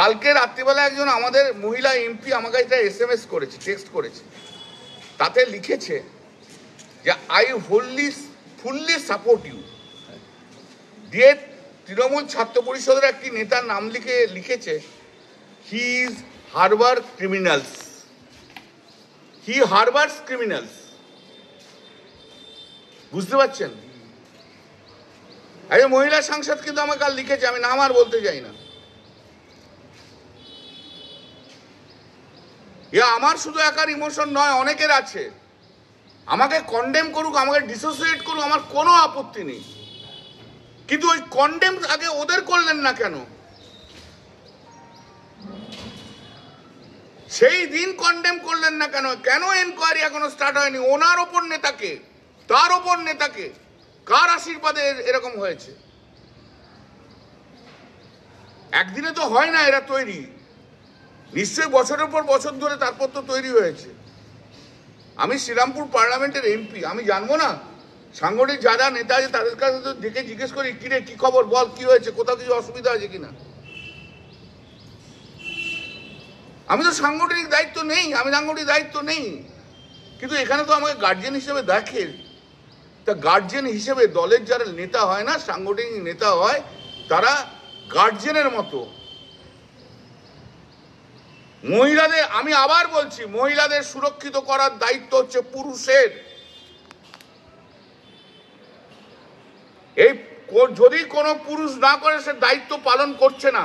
কালকে রাত্রিবেলা একজন আমাদের মহিলা এমপি আমাকে একটা SMS করেছে, টেক্সট করেছে, তাতে লিখেছে যে আই ফুললি সাপোর্ট ইউ। দিয়ে তৃণমূল ছাত্র পরিষদের একটি নেতার নাম লিখেছে he is Harbour criminals, he harbours criminals. বুঝতে পারছেন? একজন মহিলা সাংসদ কিন্তু আমাকে কাল লিখেছে, আমি নাম আর বলতে চাই না। আমার শুধু একার ইমোশন নয়, অনেকের আছে। আমাকে কন্ডেম করুক, আমাকে ডিসোসিয়েট করুক, আমার কোনো আপত্তি নেই, কিন্তু ওই কন্ডেম আগে ওদের করলেন না কেন? সেই দিন কন্ডেম করলেন না কেন? কেন এনকোয়ারি এখনো স্টার্ট হয়নি? ওনার ওপর নেতাকে, তার ওপর নেতাকে, কার আশীর্বাদে এরকম হয়েছে? একদিনে তো হয় না এরা তৈরি, নিশ্চয়ই বছরের পর বছর ধরে তারপর তো তৈরি হয়েছে। আমি শ্রীরামপুর পার্লামেন্টের এমপি, আমি জানবো না? সাংগঠনিক যারা নেতা আছে তাদের কাছে তো দেখে জিজ্ঞেস করি, কিরে কি খবর, বল কি হয়েছে, কোথাও কিছু অসুবিধা আছে কিনা। আমি তো সাংগঠনিক দায়িত্ব নেই, কিন্তু এখানে তো আমাকে গার্জিয়ান হিসেবে দেখে। তা গার্জিয়ান হিসেবে দলের যারা নেতা হয় না, সাংগঠনিক নেতা হয়, তারা গার্জিয়ানের মতো। মহিলাদের, আমি আবার বলছি, মহিলাদের সুরক্ষিত করার দায়িত্ব হচ্ছে পুরুষের। এই যদি কোনো পুরুষ না করে, সে দায়িত্ব পালন করছে না।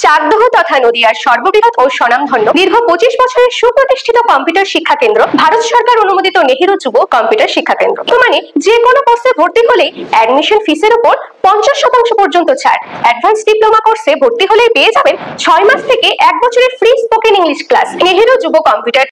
চাকদহ তথা নদিয়ার সর্ববৃহৎ ও স্বনামধন্য দীর্ঘ 25 বছরের সুপ্রতিষ্ঠিত কম্পিউটার শিক্ষা কেন্দ্র, ভারত সরকার অনুমোদিত নেহেরু যুব কম্পিউটার শিক্ষা কেন্দ্র। মানে যে কোনো কোর্সে ভর্তি হলেই অ্যাডমিশন ফিসের উপর 50% পর্যন্ত ছাড়। অ্যাডভান্স ডিপ্লোমা কোর্সে ভর্তি হলেই পেয়ে যাবেন 6 মাস থেকে 1 বছরের free spoken English class. Nehru যুব কম্পিউটার